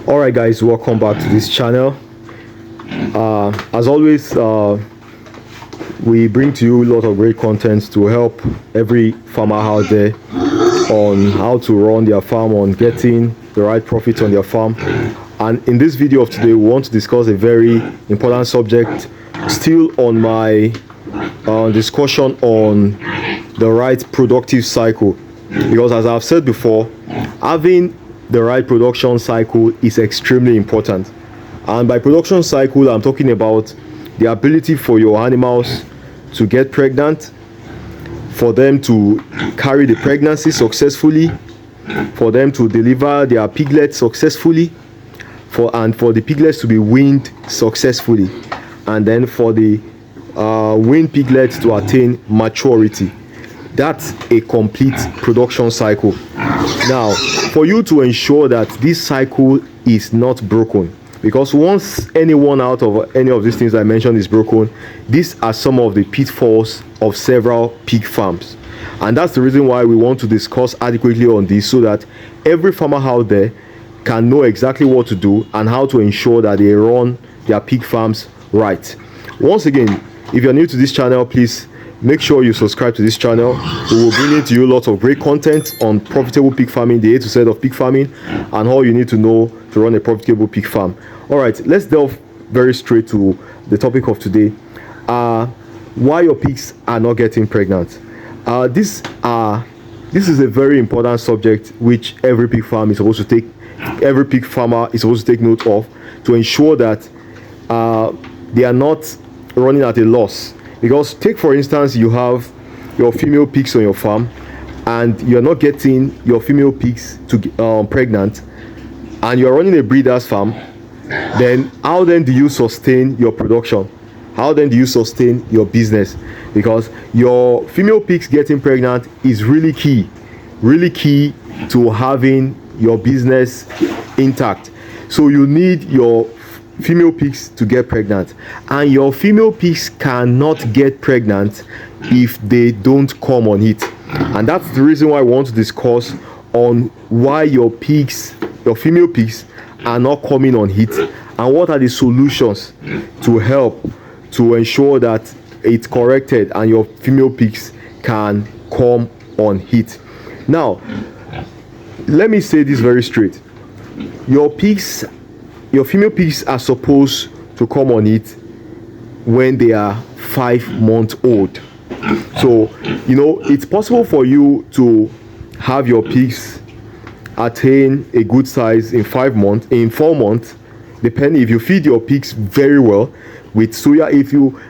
Alright guys, welcome back to this channel. As always, we bring to you a lot of great content to help every farmer out there on how to run their farm, on getting the right profits on their farm. And in this video of today, we want to discuss a very important subject, still on my discussion on the right productive cycle. Because as I've said before, having the right production cycle is extremely important. And by production cycle, I'm talking about the ability for your animals to get pregnant, for them to carry the pregnancy successfully, for them to deliver their piglets successfully, for the piglets to be weaned successfully, and then for the weaned piglets to attain maturity. That's a complete production cycle. Now, for you to ensure that this cycle is not broken, because once any one out of any of these things I mentioned is broken, these are some of the pitfalls of several pig farms. And that's the reason why we want to discuss adequately on this, so that every farmer out there can know exactly what to do and how to ensure that they run their pig farms right. Once again, if you're new to this channel, please make sure you subscribe to this channel. We will bring to you lots of great content on profitable pig farming, the A to Z of pig farming, and all you need to know to run a profitable pig farm. All right, let's delve very straight to the topic of today. Why your pigs are not getting pregnant. This is a very important subject which every pig farmer is supposed to take note of, to ensure that they are not running at a loss. Because take for instance, you have your female pigs on your farm and you're not getting your female pigs to pregnant, and you're running a breeder's farm. Then how then do you sustain your production? How then do you sustain your business? Because your female pigs getting pregnant is really key to having your business intact. So you need your female pigs to get pregnant, and your female pigs cannot get pregnant if they don't come on heat. And that's the reason why I want to discuss on why your female pigs are not coming on heat, and what are the solutions to help to ensure that it's corrected and your female pigs can come on heat. Now, let me say this very straight. Your female pigs are supposed to come on it when they are 5 months old. So, it's possible for you to have your pigs attain a good size in 4 months, depending if you feed your pigs very well with soya.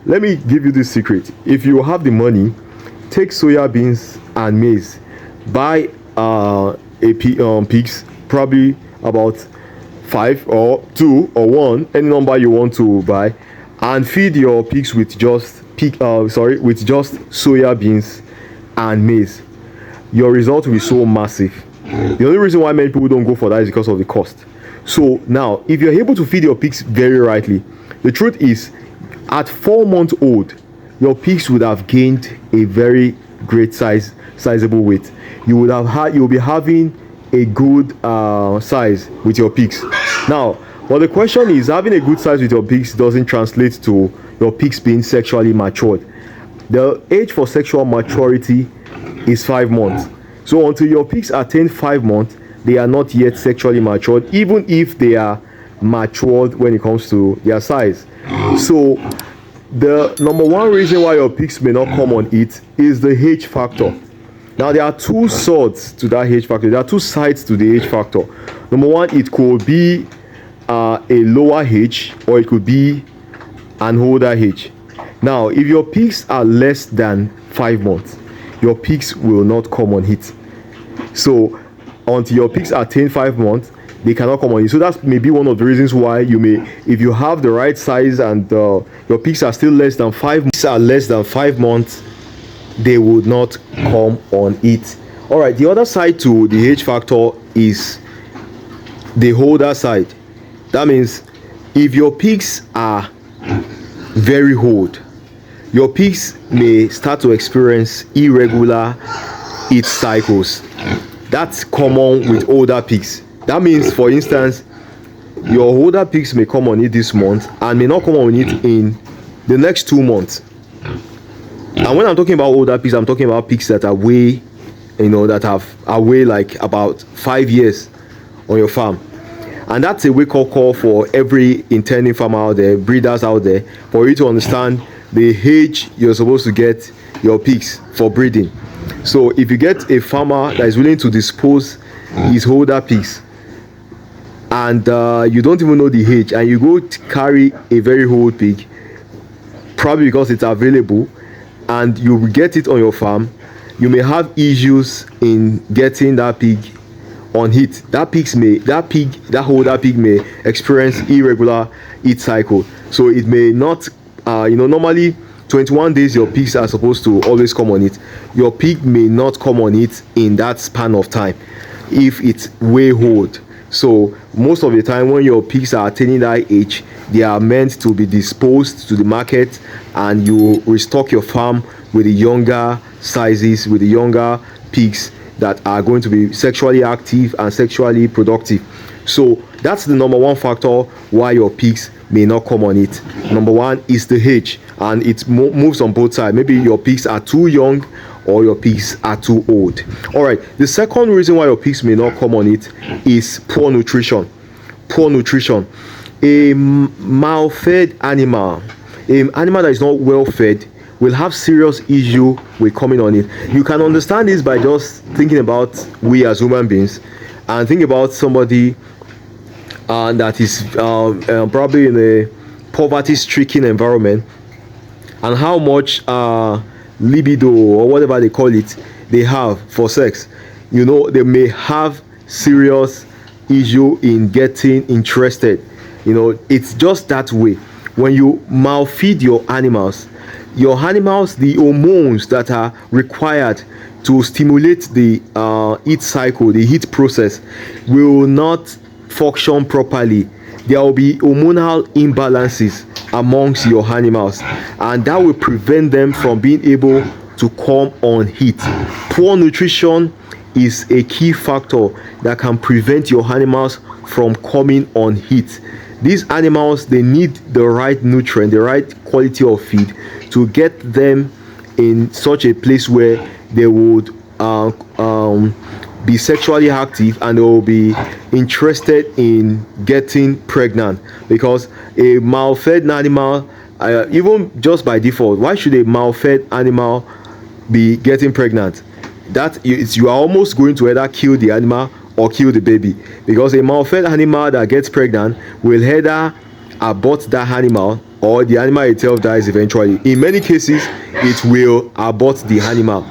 Let me give you this secret. If you have the money, take soya beans and maize, buy pigs, probably about 5 or 2 or 1, any number you want to buy, and feed your pigs with just soya beans and maize. Your result will be so massive. The only reason why many people don't go for that is because of the cost. So now, if you're able to feed your pigs very rightly, the truth is, at 4 months old, your pigs would have gained a very great sizable weight. You'll be having a good size with your pigs. Now, but the question is, having a good size with your pigs doesn't translate to your pigs being sexually matured. The age for sexual maturity is 5 months. So until your pigs attain 5 months, they are not yet sexually matured, even if they are matured when it comes to their size. So the number one reason why your pigs may not come on it is the age factor. Now, there are two sides to that age factor. There are two sides to the age factor. Number one, it could be a lower age, or it could be an older age. Now, if your pigs are less than 5 months, your pigs will not come on heat. So until your pigs attain 5 months, they cannot come on heat. So that's maybe one of the reasons why if you have the right size and your pigs are still less than 5 months, they would not come on it. All right, the other side to the age factor is the older side. That means if your pigs are very old, your pigs may start to experience irregular heat cycles. That's common with older pigs. That means, for instance, your older pigs may come on it this month and may not come on it in the next 2 months. And when I'm talking about older pigs, I'm talking about pigs that are way, are way like about 5 years on your farm. And that's a wake-up call for every intending farmer out there, breeders out there, for you to understand the age you're supposed to get your pigs for breeding. So if you get a farmer that is willing to dispose his older pigs, and you don't even know the age, and you go to carry a very old pig, probably because it's available, and you will get it on your farm, you may have issues in getting that pig on heat. That older pig may experience irregular heat cycle, so it may not, normally 21 days your pigs are supposed to always come on it. Your pig may not come on it in that span of time if it's way old. So most of the time when your pigs are attaining that age, they are meant to be disposed to the market, and you restock your farm with the younger sizes, with the younger pigs that are going to be sexually active and sexually productive. So that's the number one factor why your pigs may not come on it. Number one is the age, and it moves on both sides. Maybe your pigs are too young or your pigs are too old. All right, the second reason why your pigs may not come on it is poor nutrition. Poor nutrition. A malfed animal, an animal that is not well fed, will have serious issue with coming on it. You can understand this by just thinking about we as human beings, and think about somebody that is probably in a poverty-stricken environment, and how much libido or whatever they call it they have for sex. They may have serious issue in getting interested. It's just that way. When you malfeed your animals, the hormones that are required to stimulate the heat cycle, the heat process, will not function properly. There will be hormonal imbalances amongst your animals, and that will prevent them from being able to come on heat. Poor nutrition is a key factor that can prevent your animals from coming on heat. These animals, they need the right nutrient, the right quality of feed to get them in such a place where they would be sexually active, and they will be interested in getting pregnant. Because a malfed animal, even just by default, why should a malfed animal be getting pregnant? You are almost going to either kill the animal or kill the baby, because a malfed animal that gets pregnant will either abort that animal, or the animal itself dies eventually. In many cases, it will abort the animal.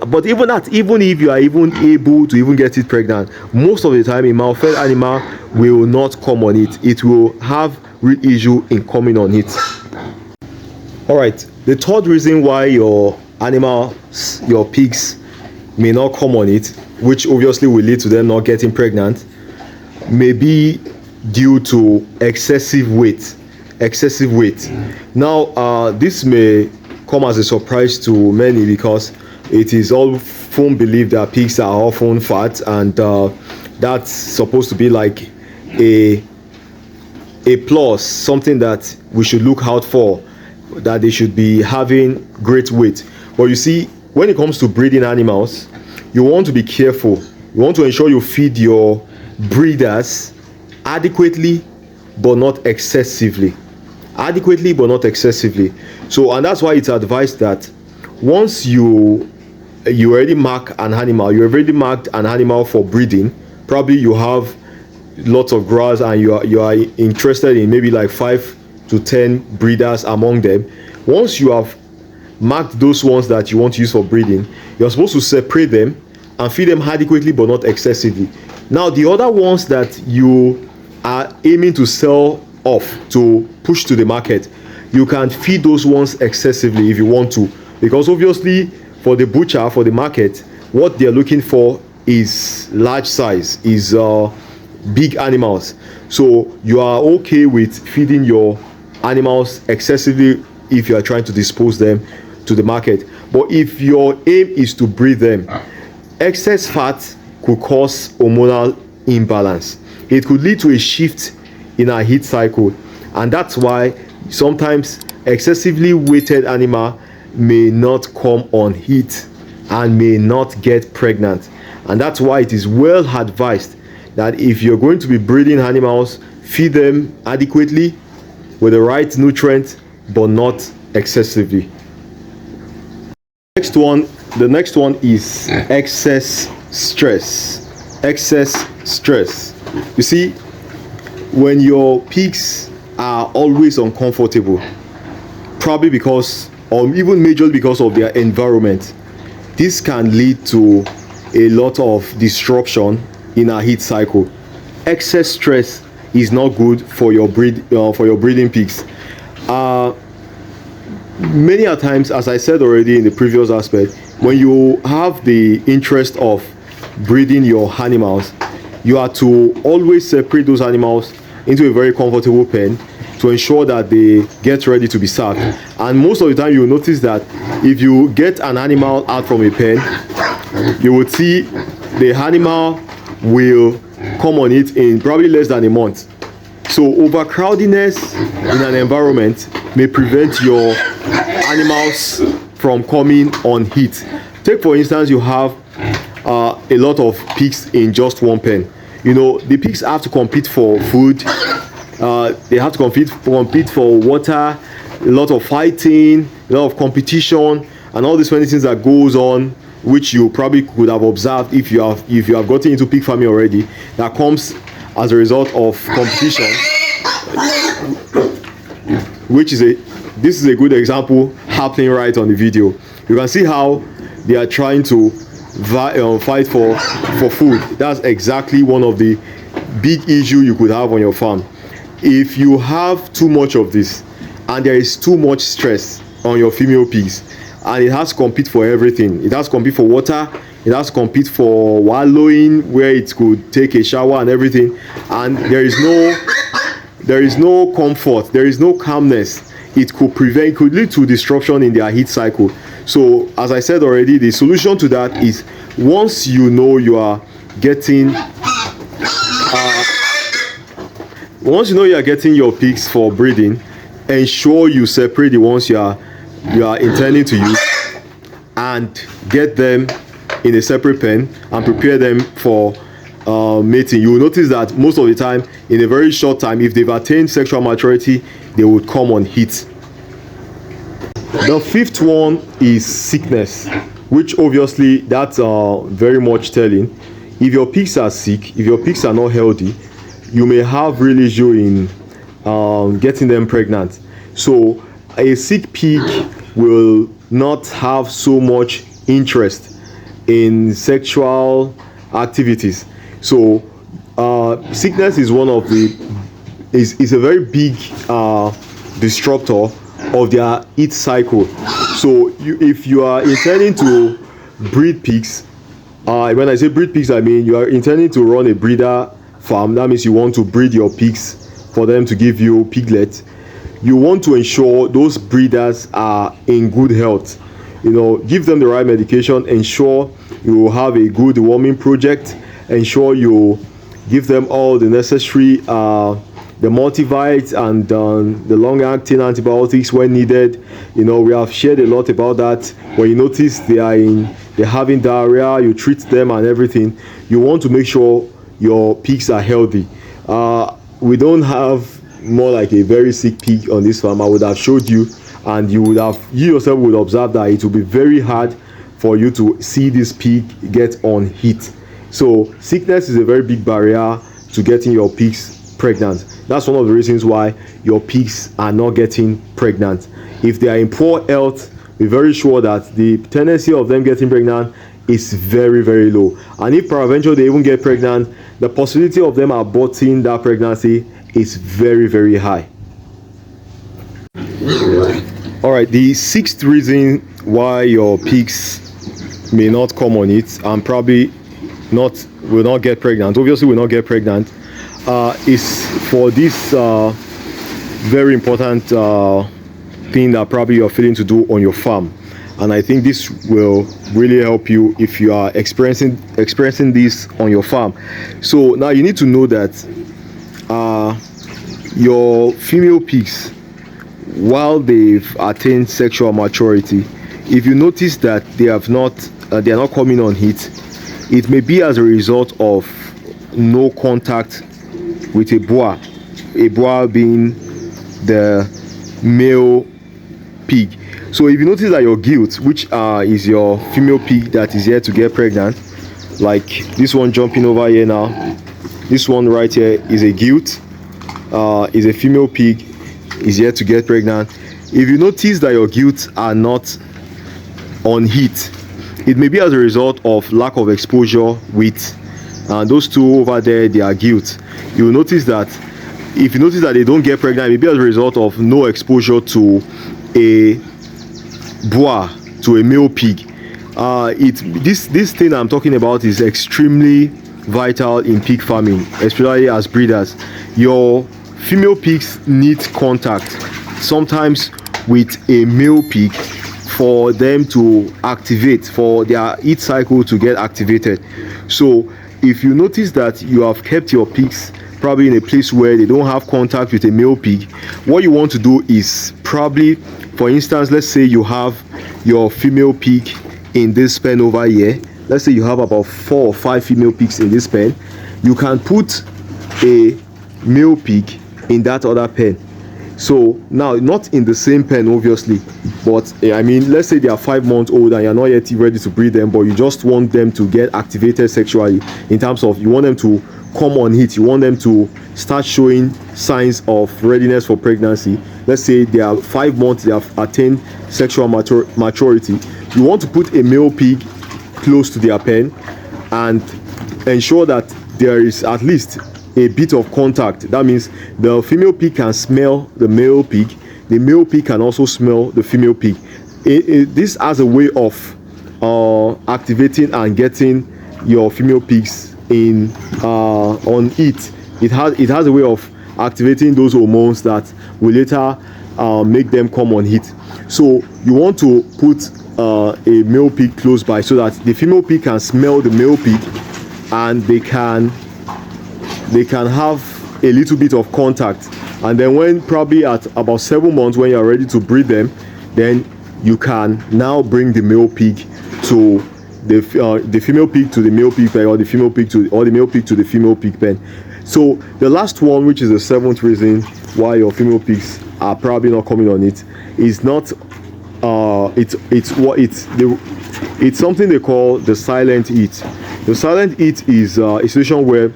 But even if you are even able to even get it pregnant, most of the time a malfed animal will not come on it. It will have real issue in coming on it. All right, the third reason why your pigs may not come on it, which obviously will lead to them not getting pregnant, may be due to excessive weight. Now this may come as a surprise to many, because it is often believed that pigs are often fat, and that's supposed to be like a plus, something that we should look out for, that they should be having great weight. But you see, when it comes to breeding animals, you want to be careful. You want to ensure you feed your breeders adequately but not excessively. So, and that's why it's advised that once you already mark an animal, you already marked an animal for breeding, probably you have lots of grass, and you are interested in maybe like 5 to 10 breeders among them. Once you have marked those ones that you want to use for breeding, you're supposed to separate them and feed them adequately but not excessively. Now, the other ones that you are aiming to sell off, to push to the market, you can feed those ones excessively if you want to, because obviously for the butcher, for the market, what they're looking for is large size, is big animals. So you are okay with feeding your animals excessively if you are trying to dispose them to the market. But if your aim is to breed them, excess fat could cause hormonal imbalance. it could lead to a shift in our heat cycle, and that's why sometimes excessively weighted animal may not come on heat and may not get pregnant. And that's why it is well advised that if you're going to be breeding animals, feed them adequately with the right nutrients, but not excessively. The next one is excess stress. Excess stress. You see, when your pigs are always uncomfortable, probably because, or even majorly because of their environment, this can lead to a lot of disruption in our heat cycle. Excess stress is not good for your breeding pigs. Many a times, as I said already in the previous aspect, when you have the interest of breeding your animals, you are to always separate those animals into a very comfortable pen to ensure that they get ready to be served. And most of the time, you will notice that if you get an animal out from a pen, you will see the animal will come on it in probably less than a month. So overcrowdedness in an environment may prevent your animals from coming on heat. Take for instance, you have a lot of pigs in just one pen. You know, the pigs have to compete for food, they have to compete for water, a lot of fighting, a lot of competition, and all these many things that goes on, which you probably could have observed if you have gotten into pig farming already, that comes as a result of competition. This is a good example happening right on the video. You can see how they are trying to fight for food. That's exactly one of the big issues you could have on your farm. If you have too much of this and there is too much stress on your female pigs, and it has to compete for everything, it has to compete for water, it has to compete for wallowing where it could take a shower and everything, and there is no comfort, there is no calmness, it could lead to disruption in their heat cycle. So as I said already, the solution to that is, once you know you are getting your pigs for breeding, ensure you separate the ones you are intending to use and get them in a separate pen and prepare them for mating. You will notice that most of the time, in a very short time, if they've attained sexual maturity, they would come on heat. The fifth one is sickness, which obviously that's very much telling. If your pigs are sick, if your pigs are not healthy, you may have real issue in getting them pregnant. So a sick pig will not have so much interest in sexual activities. So sickness is one of is a very big disruptor of their heat cycle. So if you are intending to breed pigs, when I say breed pigs, I mean you are intending to run a breeder farm. That means you want to breed your pigs for them to give you piglets. You want to ensure those breeders are in good health. You know, give them the right medication, ensure you have a good warming project, ensure you give them all the necessary the multivites and the long-acting antibiotics when needed. You know, we have shared a lot about that. When you notice they're having diarrhea, you treat them and everything. You want to make sure your pigs are healthy. We don't have more like a very sick pig on this farm. I would have showed you, and you yourself would observe that it will be very hard for you to see this pig get on heat. So sickness is a very big barrier to getting your pigs pregnant. That's one of the reasons why your pigs are not getting pregnant. If they are in poor health, be very sure that the tendency of them getting pregnant is very, very low. And if peradventure they even get pregnant, the possibility of them aborting that pregnancy is very, very high. All right, the sixth reason why your pigs may not come on it and probably will not get pregnant, obviously will not get pregnant, is for this very important thing that probably you're failing to do on your farm. And I think this will really help you if you are experiencing this on your farm. So now you need to know that your female pigs, while they've attained sexual maturity, if you notice that they are not coming on heat, it may be as a result of no contact with a boar being the male pig. So if you notice that your gilt, which is your female pig that is here to get pregnant, like this one jumping over here now, this one right here is a gilt, is a female pig, is here to get pregnant. If you notice that your gilts are not on heat, it may be as a result of lack of exposure with those two over there. They are gilt. You will notice that if you notice that they don't get pregnant, it may be as a result of no exposure to a boar, to a male pig. This thing I'm talking about is extremely vital in pig farming, especially as breeders. Your female pigs need contact, sometimes with a male pig, for them to activate, for their heat cycle to get activated. So if you notice that you have kept your pigs probably in a place where they don't have contact with a male pig, what you want to do is probably, for instance, let's say you have your female pig in this pen over here. Let's say you have about 4 or 5 female pigs in this pen. You can put a male pig in that other pen. So now, not in the same pen obviously, but I mean, let's say they are 5 months old and you're not yet ready to breed them, but you just want them to get activated sexually, in terms of you want them to come on heat, you want them to start showing signs of readiness for pregnancy. Let's say they are 5 months, they have attained sexual maturity. You want to put a male pig close to their pen and ensure that there is at least a bit of contact. That means the female pig can smell the male pig, the male pig can also smell the female pig. This has a way of activating and getting your female pigs in on heat. It has a way of activating those hormones that will later make them come on heat. So you want to put a male pig close by, so that the female pig can smell the male pig and they can have a little bit of contact. And then when probably at about 7 months, when you're ready to breed them, then you can now bring the male pig to the female pig to the male pig pen, or the female pig to, or the male pig to the female pig pen. So the last one, which is the 7th reason why your female pigs are probably not coming on it, is not it's something they call the silent heat. The silent heat is a situation where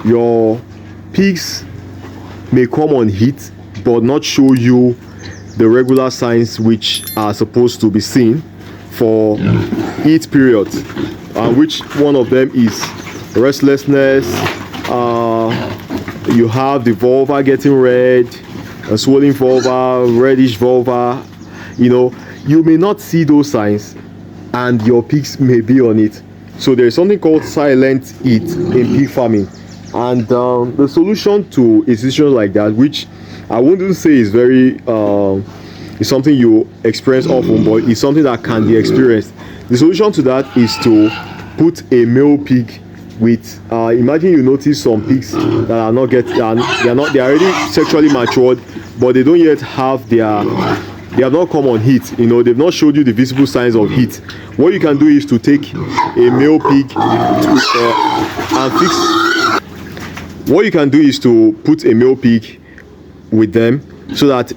your pigs may come on heat but not show you the regular signs which are supposed to be seen for heat periods, which one of them is restlessness. You have the vulva getting red, a swollen vulva, reddish vulva. You may not see those signs and your pigs may be on it. So there is something called silent heat in pig farming. And the solution to a situation like that, which I wouldn't say is very is something you experience often, but it's something that can be experienced. The solution to that is to put a male pig with imagine you notice some pigs that are not they're already sexually matured, but they don't yet have they have not come on heat. They've not showed you the visible signs of heat. What you can do is to take a male pig and fix. What you can do is to put a male pig with them, so that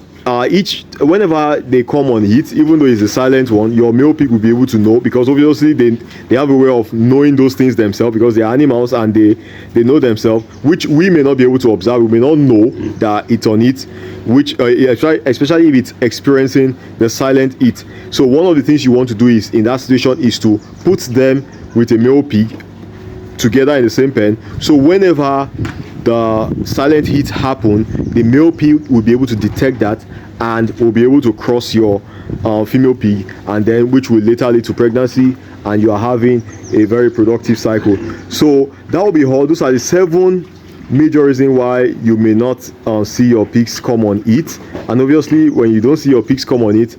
whenever they come on heat, even though it's a silent one, your male pig will be able to know, because obviously they have a way of knowing those things themselves, because they are animals and they know themselves, which we may not be able to observe. We may not know that it's on heat, which especially if it's experiencing the silent heat. So one of the things you want to do is, in that situation, is to put them with a male pig together in the same pen, so whenever the silent heat happen, the male pig will be able to detect that and will be able to cross your female pig, and then which will later lead to pregnancy, and you are having a very productive cycle. So that will be all. Those are the 7 major reasons why you may not see your pigs come on heat. And obviously, when you don't see your pigs come on heat,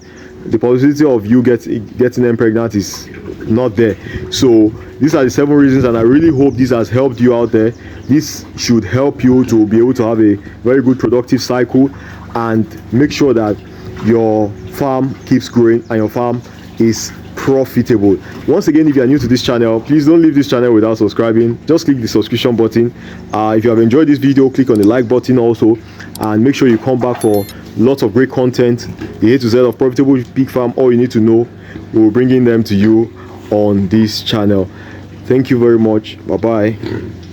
the possibility of you getting them pregnant is not there. So these are the 7 reasons, and I really hope this has helped you out there. This should help you to be able to have a very good productive cycle and make sure that your farm keeps growing and your farm is profitable. Once again, if you are new to this channel, please don't leave this channel without subscribing. Just click the subscription button. If you have enjoyed this video, click on the like button also, and make sure you come back for lots of great content. The A to Z of profitable pig farm, all you need to know, we will bring in them to you on this channel. Thank you very much. Bye bye.